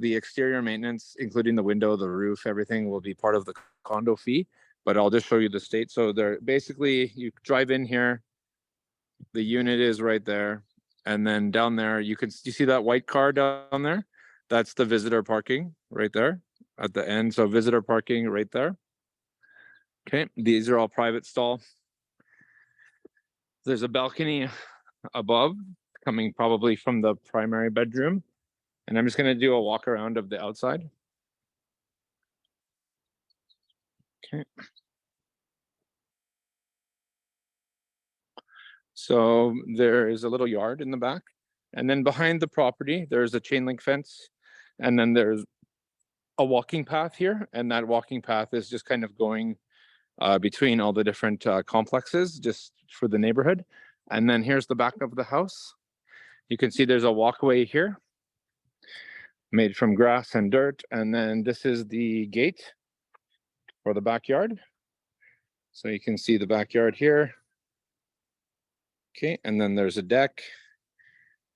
the exterior maintenance, including the window, the roof, everything will be part of the condo fee, but I'll just show you the state. So they're basically, you drive in here, the unit is right there. And then down there, you see that white car down there? That's the visitor parking right there at the end. So visitor parking right there. Okay, these are all private stall. There's a balcony above coming probably from the primary bedroom. And I'm just going to do a walk around of the outside. Okay. So there is a little yard in the back. And then behind the property, there's a chain link fence. And then there's a walking path here. And that walking path is just kind of going between all the different complexes just for the neighborhood. And then here's the back of the house. You can see there's a walkway here made from grass and dirt. And then this is the gate for the backyard. So you can see the backyard here. Okay, and then there's a deck.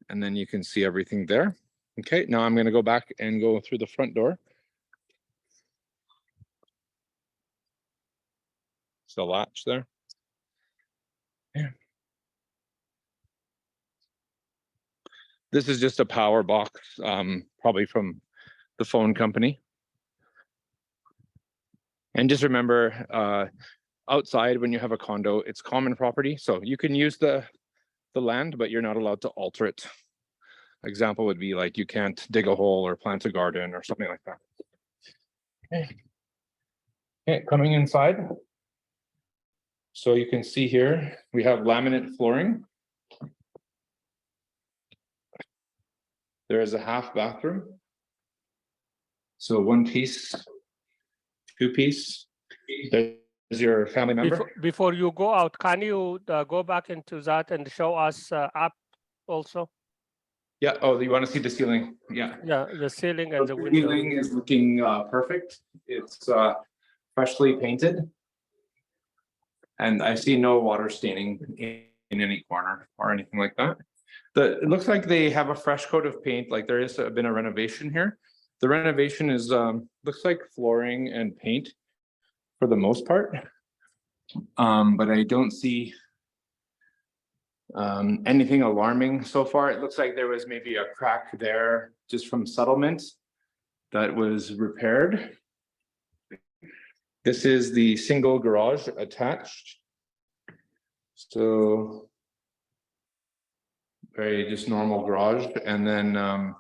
And then you can see everything there. Okay, now I'm going to go back and go through the front door. It's the latch there. Yeah. This is just a power box, probably from the phone company. And just remember, outside when you have a condo, it's common property. So you can use the land, but you're not allowed to alter it. Example would be like you can't dig a hole or plant a garden or something like that. Okay, coming inside. So you can see here, we have laminate flooring. There is a half bathroom. So one piece, two piece. There's your family member. Before you go out, can you go back into that and show us up also? Yeah. Oh, you want to see the ceiling? Yeah. Yeah, the ceiling and the window. The ceiling is looking perfect. It's freshly painted. And I see no water staining in any corner or anything like that. It looks like they have a fresh coat of paint, like there has been a renovation here. The renovation is looks like flooring and paint for the most part. But I don't see anything alarming so far. It looks like there was maybe a crack there just from settlement that was repaired. This is the single garage attached. So very just normal garage. And then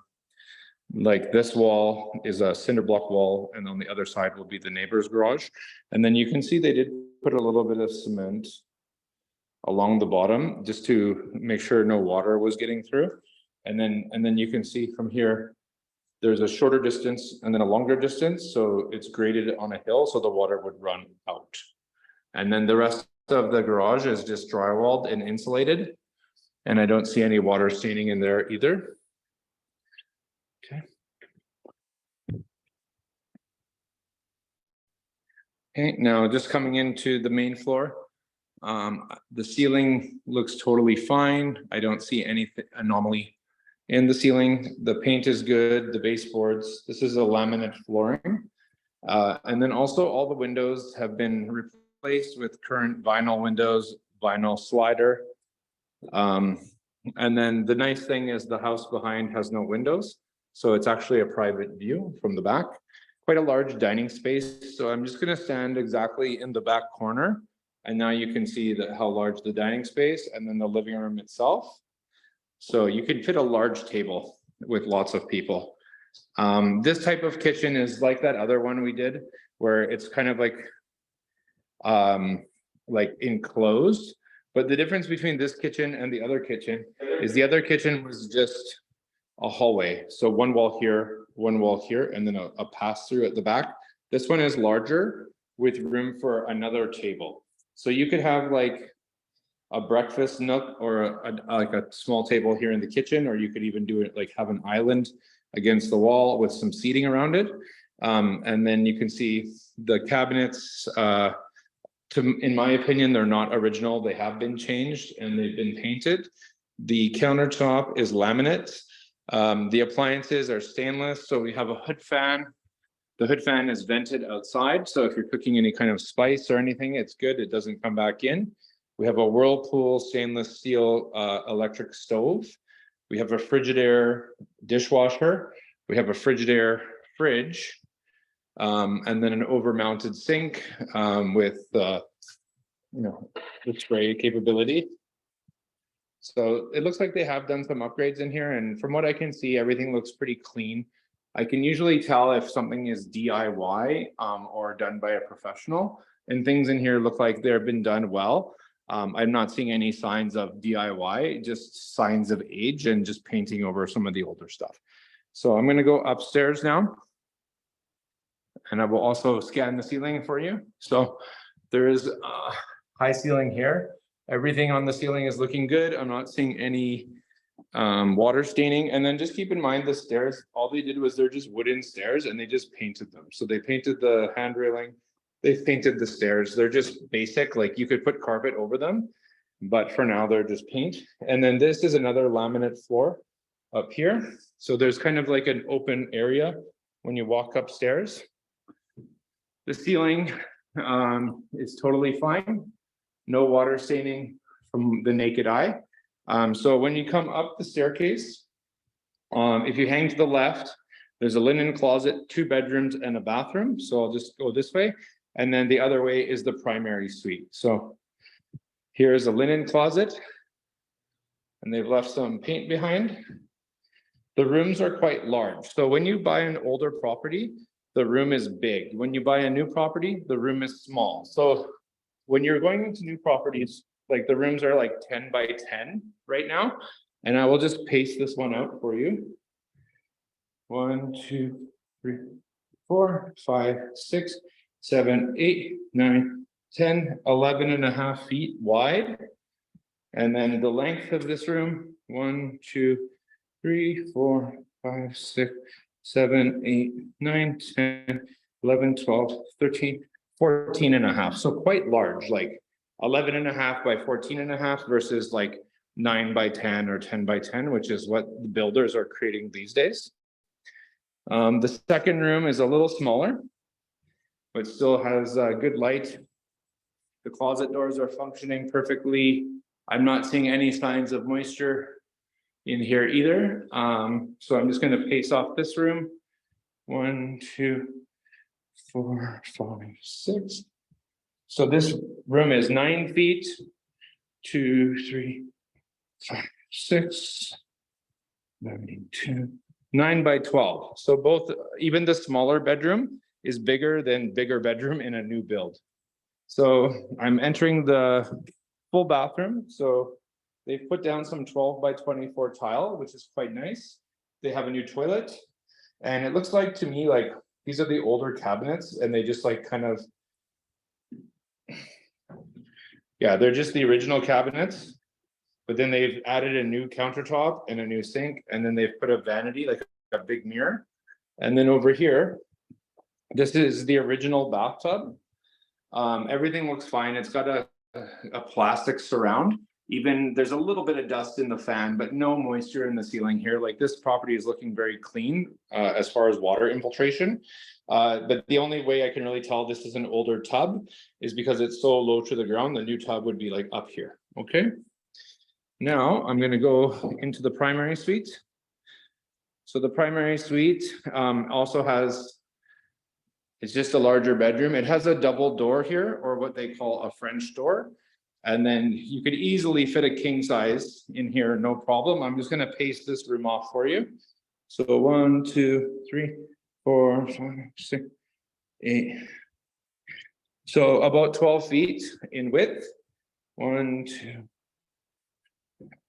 like this wall is a cinder block wall, and on the other side will be the neighbor's garage. And then you can see they did put a little bit of cement along the bottom just to make sure no water was getting through. And then you can see from here, there's a shorter distance and then a longer distance. So it's graded on a hill, so the water would run out. And then the rest of the garage is just drywalled and insulated. And I don't see any water staining in there either. Okay. Okay, now just coming into the main floor. The ceiling looks totally fine. I don't see any anomaly in the ceiling. The paint is good, the baseboards. This is a laminate flooring. And then also all the windows have been replaced with current vinyl windows, vinyl slider. And then the nice thing is the house behind has no windows. So it's actually a private view from the back. Quite a large dining space. So I'm just gonna stand exactly in the back corner. And now you can see how large the dining space and then the living room itself. So you could fit a large table with lots of people. This type of kitchen is like that other one we did, where it's kind of like enclosed. But the difference between this kitchen and the other kitchen is the other kitchen was just a hallway. So one wall here, and then a pass through at the back. This one is larger with room for another table. So you could have like a breakfast nook or like a small table here in the kitchen, or you could even do it like have an island against the wall with some seating around it. And then you can see the cabinets, in my opinion, they're not original. They have been changed and they've been painted. The countertop is laminate. The appliances are stainless, so we have a hood fan. The hood fan is vented outside, so if you're cooking any kind of spice or anything, it's good. It doesn't come back in. We have a Whirlpool stainless steel electric stove. We have a Frigidaire dishwasher. We have a Frigidaire fridge, and then an over-mounted sink with the spray capability. So it looks like they have done some upgrades in here, and from what I can see, everything looks pretty clean. I can usually tell if something is DIY or done by a professional, and things in here look like they've been done well. I'm not seeing any signs of DIY, just signs of age and just painting over some of the older stuff. So I'm going to go upstairs now, and I will also scan the ceiling for you. So there is a high ceiling here. Everything on the ceiling is looking good. I'm not seeing any water staining. And then just keep in mind the stairs, all they did was they're just wooden stairs and they just painted them. So they painted the hand railing, they've painted the stairs. They're just basic, like you could put carpet over them, but for now they're just paint. And then this is another laminate floor up here. So there's kind of like an open area when you walk upstairs. The ceiling is totally fine. No water staining from the naked eye. So when you come up the staircase, if you hang to the left, there's a linen closet, 2 bedrooms and a bathroom. So I'll just go this way. And then the other way is the primary suite. So here's a linen closet, and they've left some paint behind. The rooms are quite large. So when you buy an older property, the room is big. When you buy a new property, the room is small. So when you're going into new properties, like the rooms are like 10 by 10 right now. And I will just paste this one out for you. 1, 2, 3, 4, 5, 6, 7, 8, 9, 10, 11 and a half feet wide. And then the length of this room, 1, 2, 3, 4, 5, 6, 7, 8, 9, 10, 11, 12, 13, 14 and a half. So quite large, like 11 and a half by 14 and a half versus like 9 by 10 or 10 by 10, which is what the builders are creating these days. The second room is a little smaller, but still has good light. The closet doors are functioning perfectly. I'm not seeing any signs of moisture in here either. So I'm just going to pace off this room. 1, 2, 4, 5, 6. So this room is 9 feet, 2, 3, 5, 6, 9 by 12. So both, even the smaller bedroom is bigger than bigger bedroom in a new build. So I'm entering the full bathroom. So they've put down some 12 by 24 tile, which is quite nice. They have a new toilet, and it looks like to me like these are the older cabinets, and they just like kind of, yeah, they're just the original cabinets, but then they've added a new countertop and a new sink, and then they've put a vanity, like a big mirror. And then over here, this is the original bathtub. Everything looks fine. It's got a plastic surround. Even there's a little bit of dust in the fan, but no moisture in the ceiling here. Like this property is looking very clean as far as water infiltration. But the only way I can really tell this is an older tub is because it's so low to the ground. The new tub would be like up here. Okay. Now I'm going to go into the primary suite. So the primary suite also has, it's just a larger bedroom. It has a double door here, or what they call a French door. And then you could easily fit a king size in here, no problem. I'm just going to paste this room off for you. So 1, 2, 3, 4, 5, 6, 8. So about 12 feet in width. 1, 2,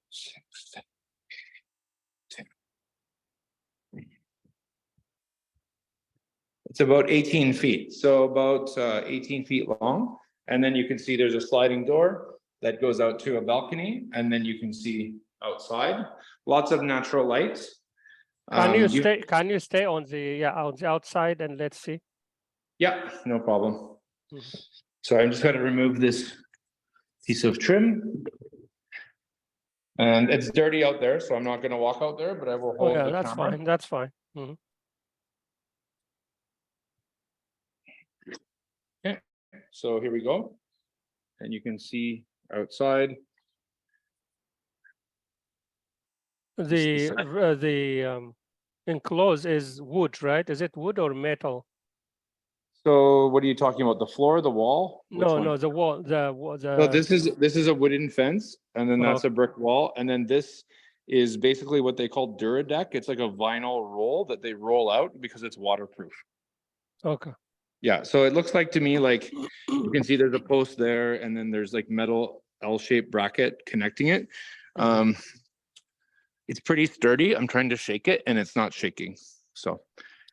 6, 7, 10. It's about 18 feet. So about 18 feet long. And then you can see there's a sliding door that goes out to a balcony, and then you can see outside. Lots of natural light. Can you stay on the on the outside and let's see? Yeah, no problem. So I'm just going to remove this piece of trim. And it's dirty out there, so I'm not going to walk out there, but I will Oh hold yeah, the that's camera. fine. That's fine. Mhm. Okay, so here we go. And you can see outside. The enclosed is wood, right? Is it wood or metal? So what are you talking about? The floor, the wall? Which No, one? no, the wall, No, this is a wooden fence, and then that's oh, a brick wall, and then this is basically what they call Duradeck. It's like a vinyl roll that they roll out because it's waterproof. okay. Yeah, so it looks like to me like you can see there's a post there, and then there's like metal L-shaped bracket connecting it. Mhm. It's pretty sturdy. I'm trying to shake it, and it's not shaking. So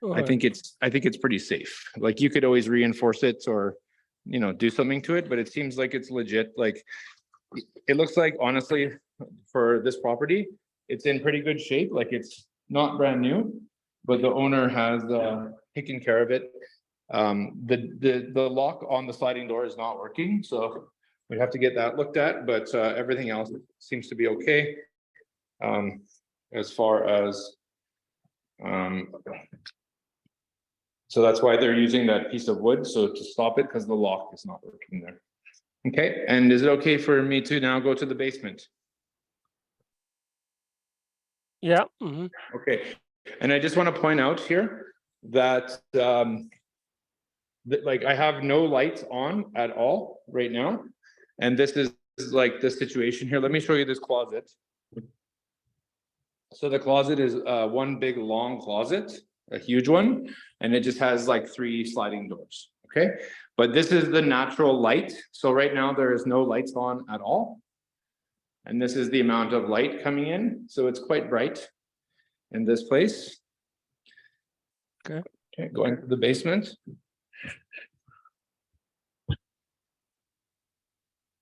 All I right. think it's pretty safe. Like you could always reinforce it or do something to it, but it seems like it's legit. Like it looks like honestly for this property, it's in pretty good shape. Like it's not brand new, but the owner has taken care of it. The lock on the sliding door is not working, so we have to get that looked at, but everything else seems to be okay. As far as so that's why they're using that piece of wood, so to stop it, because the lock is not working there. Okay, and is it okay for me to now go to the basement? Yeah. Mhm. Okay, and I just want to point out here that like I have no lights on at all right now, and this is like the situation here. Let me show you this closet. So the closet is one big long closet, a huge one, and it just has like 3 sliding doors. Okay, but this is the natural light. So right now there is no lights on at all. And this is the amount of light coming in. So it's quite bright in this place. Okay. Okay, going to the basement.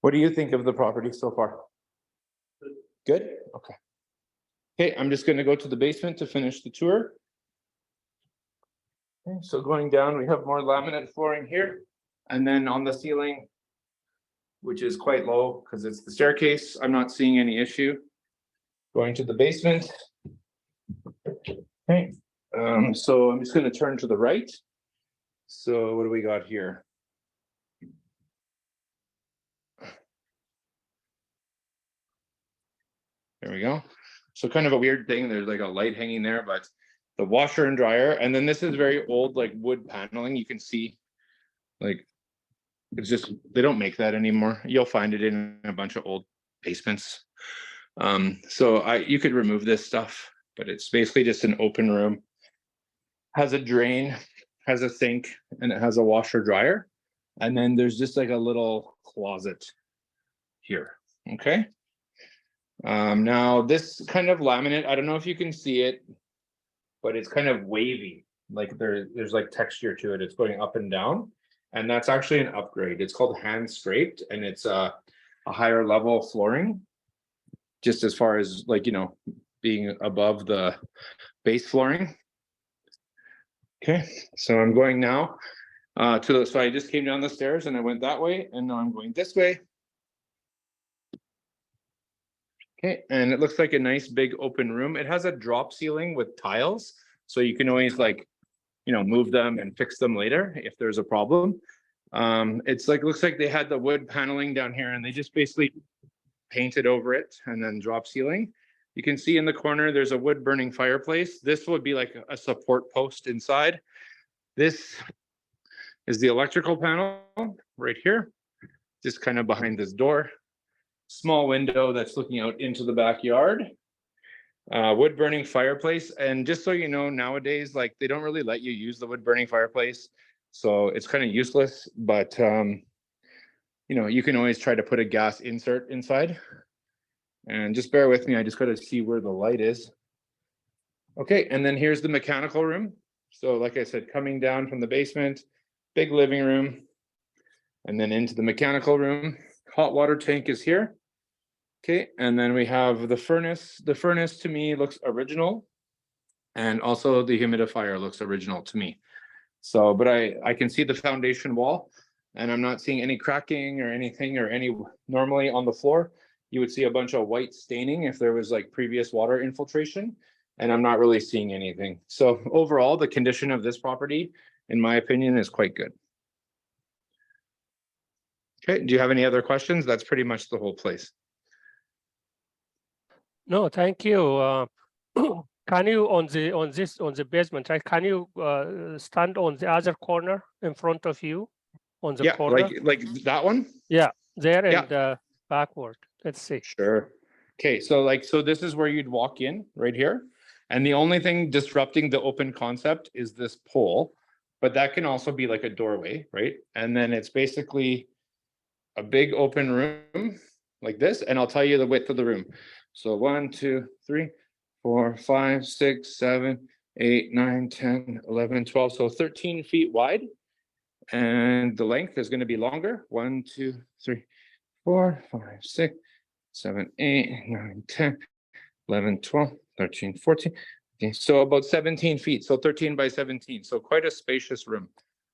What do you think of the property so far? Good? Okay. Okay, I'm just going to go to the basement to finish the tour. Okay, so going down, we have more laminate flooring here. And then on the ceiling, which is quite low because it's the staircase, I'm not seeing any issue. Going to the basement. Okay, so I'm just going to turn to the right. So what do we got here? There we go. So kind of a weird thing. There's like a light hanging there, but the washer and dryer. And then this is very old, like wood paneling. You can see like it's just, they don't make that anymore. You'll find it in a bunch of old basements. So you could remove this stuff, but it's basically just an open room. Has a drain, has a sink, and it has a washer dryer. And then there's just like a little closet here. Okay. Now this kind of laminate, I don't know if you can see it, but it's kind of wavy. Like there's like texture to it. It's going up and down. And that's actually an upgrade. It's called hand scraped, and it's a higher level flooring. Just as far as like, being above the base flooring. Okay, so I'm going now so I just came down the stairs and I went that way, and now I'm going this way. Okay, and it looks like a nice big open room. It has a drop ceiling with tiles, so you can always like, move them and fix them later if there's a problem. It's like, looks like they had the wood paneling down here and they just basically painted over it and then drop ceiling. You can see in the corner, there's a wood burning fireplace. This would be like a support post inside. This is the electrical panel right here, just kind of behind this door. Small window that's looking out into the backyard. Wood burning fireplace. And just so you know, nowadays, like they don't really let you use the wood burning fireplace. So it's kind of useless, but you can always try to put a gas insert inside. And just bear with me, I just got to see where the light is. Okay, and then here's the mechanical room. So like I said, coming down from the basement, big living room, and then into the mechanical room. Hot water tank is here. Okay, and then we have the furnace. The furnace to me looks original, and also the humidifier looks original to me. So, but I can see the foundation wall, and I'm not seeing any cracking or anything or any normally on the floor. you would see a bunch of white staining if there was like previous water infiltration, and I'm not really seeing anything. So overall, the condition of this property, in my opinion, is quite good. Okay, do you have any other questions? That's pretty much the whole place. No, thank you. Can you on the basement, right? Can you stand on the other corner in front of you on the Yeah, corner? like that one? Yeah, there Yeah. and backward. Let's see. Sure. Okay, so this is where you'd walk in right here. And the only thing disrupting the open concept is this pole, but that can also be like a doorway, right? And then it's basically a big open room like this, and I'll tell you the width of the room. So 1, 2, 3, 4, 5, 6, 7, 8, 9, 10, 11, 12. So 13 feet wide. And the length is going to be longer. 1, 2, 3, 4, 5, 6, 7, 8, 9, 10, 11, 12, 13, 14. Okay, so about 17 feet. So 13 by 17. So quite a spacious room.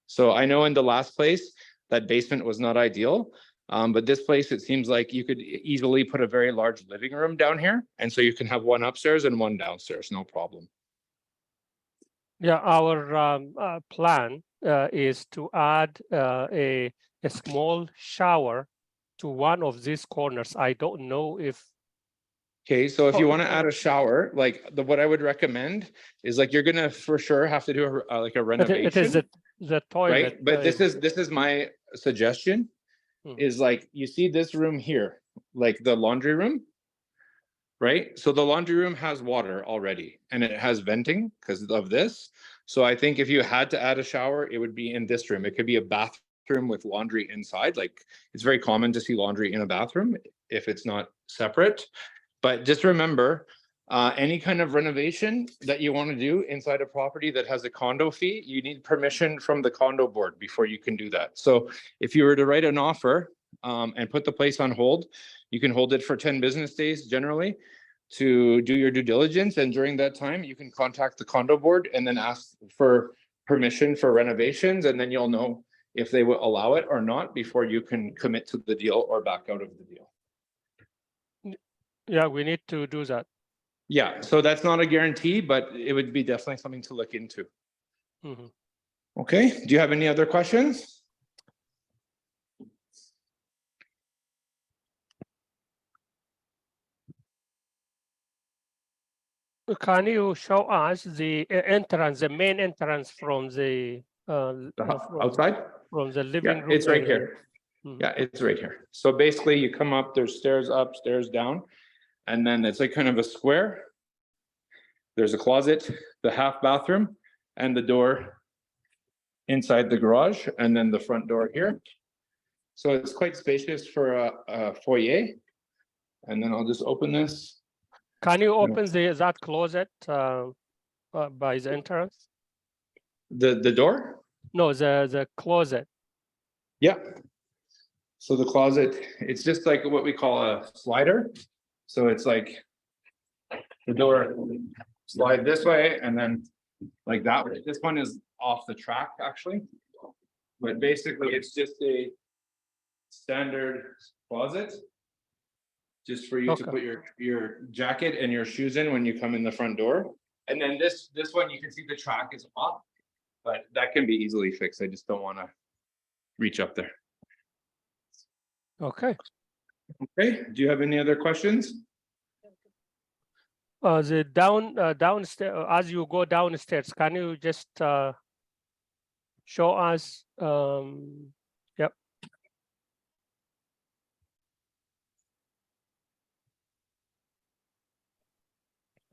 So I know in the last place, that basement was not ideal. But this place, it seems like you could easily put a very large living room down here. And so you can have one upstairs and one downstairs, no problem. Yeah, our plan is to add a small shower to one of these corners. I don't know if. Okay, so if you want to add a shower, like what I would recommend is like you're gonna for sure have to do like a renovation. It is the toilet, right? But this is my suggestion. Is like you see this room here, like the laundry room, right? So the laundry room has water already, and it has venting because of this. So I think if you had to add a shower, it would be in this room. It could be a bathroom with laundry inside. Like it's very common to see laundry in a bathroom if it's not separate. But just remember, any kind of renovation that you want to do inside a property that has a condo fee, you need permission from the condo board before you can do that. So if you were to write an offer and put the place on hold, you can hold it for 10 business days generally to do your due diligence. And during that time, you can contact the condo board and then ask for permission for renovations. And then you'll know if they will allow it or not before you can commit to the deal or back out of the deal. Yeah, we need to do that. Yeah, so that's not a guarantee, but it would be definitely something to look into. Okay, do you have any other questions? Can you show us the entrance, the main entrance from the outside? From the living room? It's right here. Yeah, it's right here. So basically you come up, there's stairs up, stairs down, and then it's like kind of a square. There's a closet, the half bathroom, and the door inside the garage, and then the front door here. So it's quite spacious for a foyer. And then I'll just open this. Can you open that closet by the entrance? The door? No, the closet. Yeah. So the closet, it's just like what we call a slider. So it's like the door slide this way and then like that way. This one is off the track actually, but basically it's just a standard closet just for you to put your jacket and your shoes in when you come in the front door. And then this one, you can see the track is off, but that can be easily fixed. I just don't want to reach up there. Okay. Okay, do you have any other questions? The downstairs, as you go downstairs, can you just show us? Yep.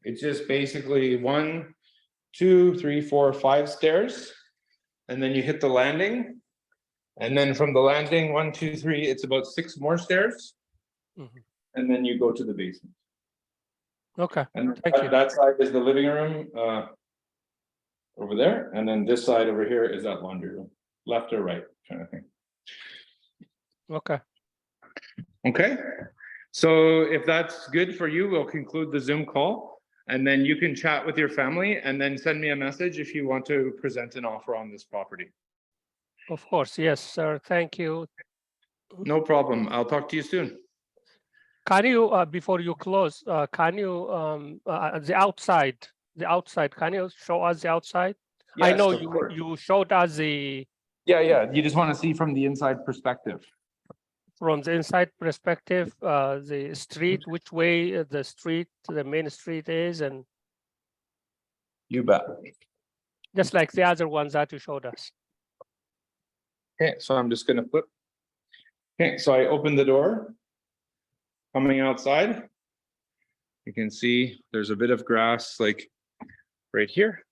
It's just basically 1, 2, 3, 4, 5 stairs, and then you hit the landing. And then from the landing, 1, 2, 3, it's about 6 more stairs. And then you go to the basement. Okay. And Thank you. that side is the living room over there. And then this side over here is that laundry room, left or right kind of thing. Okay. Okay. So if that's good for you, we'll conclude the Zoom call. And then you can chat with your family and then send me a message if you want to present an offer on this property. Of course. Yes, sir. Thank you. No problem. I'll talk to you soon. Can you, before you close, can you, the outside, can you show us the outside? I Yes, know of course. you showed us the, Yeah. You just want to see from the inside perspective. from the inside perspective, the street, which way the street, the main street is, and You bet. just like the other ones that you showed us. Okay, so I'm just gonna flip. Okay, so I open the door. Coming outside, you can see there's a bit of grass like right here,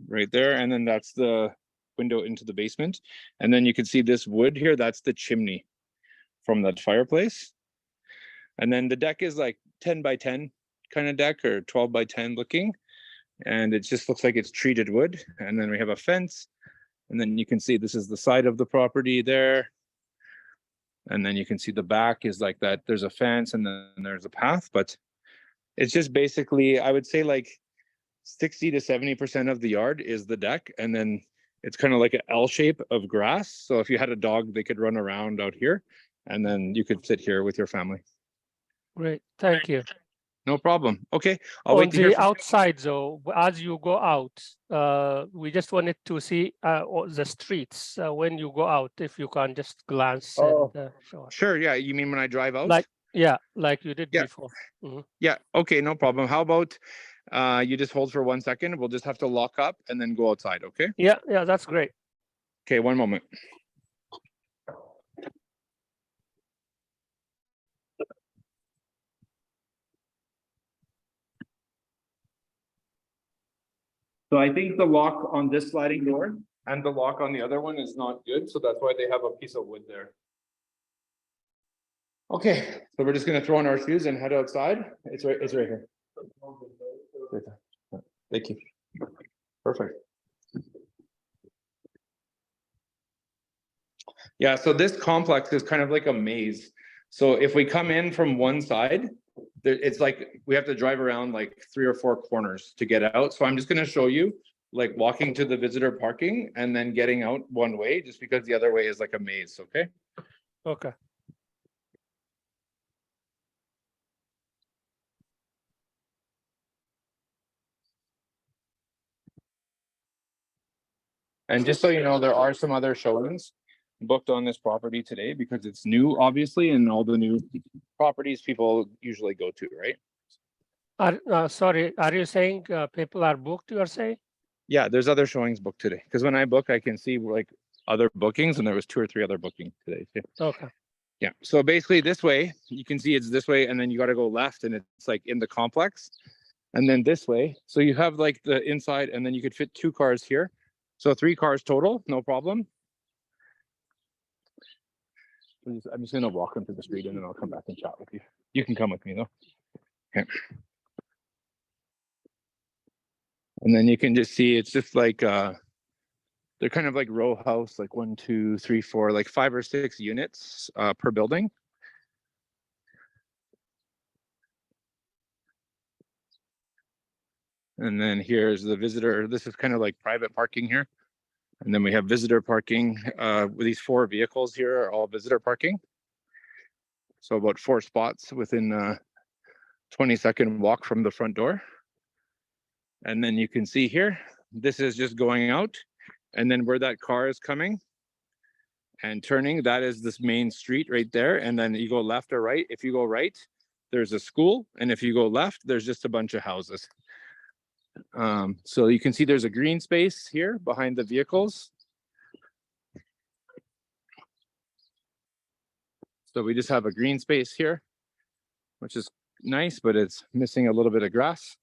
right there, and then that's the window into the basement. And then you can see this wood here, that's the chimney from that fireplace. And then the deck is like 10 by 10 kind of deck, or 12 by 10 looking. And it just looks like it's treated wood. And then we have a fence. And then you can see this is the side of the property there. And then you can see the back is like that. There's a fence and then there's a path, but it's just basically, I would say like 60 to 70% of the yard is the deck. And then it's kind of like an L shape of grass. So if you had a dog, they could run around out here, and then you could sit here with your family. Great, thank you. No problem. Okay, I'll On wait to hear the from outside, though, as you go out, we just wanted to see the streets when you go out. If you can just glance Oh. and show us. Sure, yeah, you mean when I drive out? Like, yeah, like you did Yeah. before. Mhm. Yeah, okay, no problem. How about you just hold for 1 second? We'll just have to lock up and then go outside, okay? Yeah, that's great. Okay, one moment. So I think the lock on this sliding door and the lock on the other one is not good, so that's why they have a piece of wood there. Okay, so we're just gonna throw on our shoes and head outside. It's right here. Right there. Thank you. Perfect. Yeah, so this complex is kind of like a maze. So if we come in from one side, it's like we have to drive around like 3 or 4 corners to get out. So I'm just going to show you like walking to the visitor parking and then getting out one way, just because the other way is like a maze. Okay. Okay. And just so you know, there are some other showings booked on this property today because it's new, obviously, and all the new properties people usually go to, right? Sorry, are you saying people are booked, you are saying? Yeah, there's other showings booked today. Because when I book, I can see like other bookings, and there was 2 or 3 other bookings today too. Okay. Yeah, so basically this way, you can see it's this way, and then you got to go left, and it's like in the complex. And then this way, so you have like the inside, and then you could fit 2 cars here. So 3 cars total, no problem. I'm just gonna walk into the street and then I'll come back and chat with you. You can come with me though. Okay. And then you can just see it's just like they're kind of like row house, like 1, 2, 3, 4, like 5 or 6 units per building. And then here's the visitor. This is kind of like private parking here. And then we have visitor parking. With these 4 vehicles here are all visitor parking. So about 4 spots within a 20-second walk from the front door. And then you can see here, this is just going out. And then where that car is coming and turning, that is this main street right there. And then you go left or right. If you go right, there's a school. And if you go left, there's just a bunch of houses. So you can see there's a green space here behind the vehicles. So we just have a green space here, which is nice, but it's missing a little bit of grass.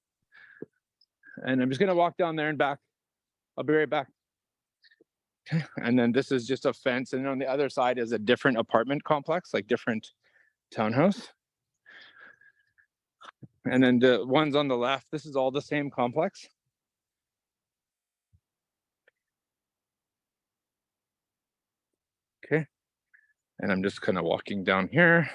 And I'm just gonna walk down there and back. I'll be right back. And then this is just a fence, and on the other side is a different apartment complex, like different townhouse. And then the ones on the left, this is all the same complex. Okay. And I'm just kind of walking down here.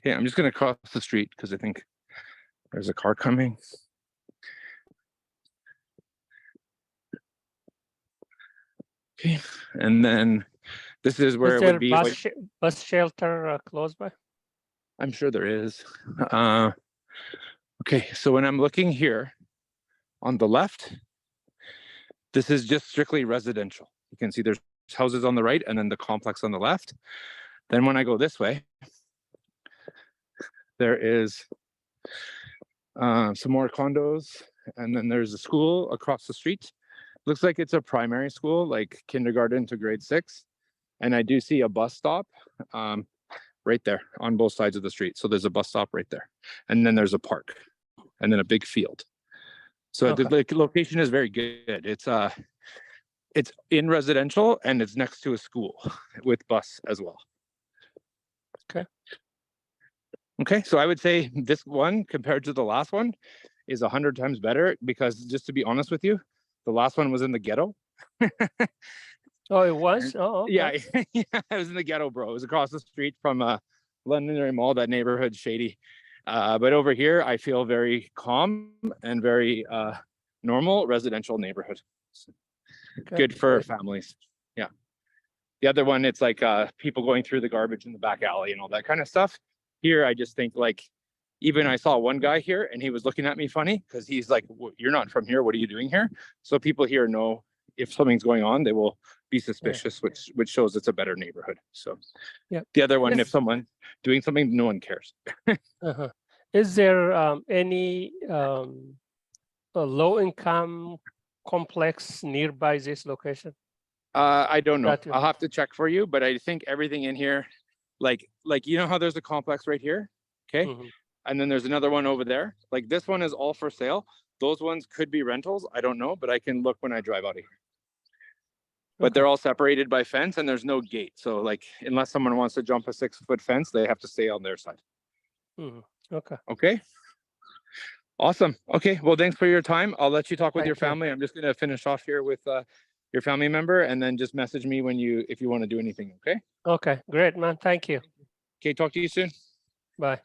Okay, I'm just gonna cross the street because I think there's a car coming. Okay, and then this is where Is it there would be. bus shelter close by? I'm sure there is. Okay, so when I'm looking here on the left, this is just strictly residential. You can see there's houses on the right and then the complex on the left. Then when I go this way, there is some more condos, and then there's a school across the street. Looks like it's a primary school, like kindergarten to grade 6. And I do see a bus stop right there on both sides of the street. So there's a bus stop right there. And then there's a park and then a big field. So Okay. the location is very good. It's in residential and it's next to a school with bus as well. Okay. Okay, so I would say this one compared to the last one is 100 times better, because just to be honest with you, the last one was in the ghetto. Oh, it was? Oh, okay. Yeah, yeah, it was in the ghetto, bro. It was across the street from Londonderry Mall. That neighborhood's shady. But over here, I feel very calm and very normal residential neighborhood. Okay. Good for families. Yeah. The other one, it's like people going through the garbage in the back alley and all that kind of stuff. Here, I just think like, even I saw one guy here and he was looking at me funny because he's like, "You're not from here. What are you doing here?" So people here know if something's going on, they will be suspicious, which shows it's a better neighborhood. So yeah. The other one, if someone doing something, no one cares. Is there any low-income complex nearby this location? I don't know. I'll have to check for you, but I think everything in here, like you know how there's a complex right here, okay? And then there's another one over there. Like this one is all for sale. Those ones could be rentals. I don't know, but I can look when I drive out of here. But they're all separated by fence and there's no gate. So like, unless someone wants to jump a 6-foot fence, they have to stay on their side. Okay. Okay. Awesome. Okay. Well, thanks for your time. I'll let you talk with your family. I'm just going to finish off here with your family member, and then just message me if you want to do anything. Okay. Okay. Great, man. Thank you. Okay. Talk to you soon. Bye.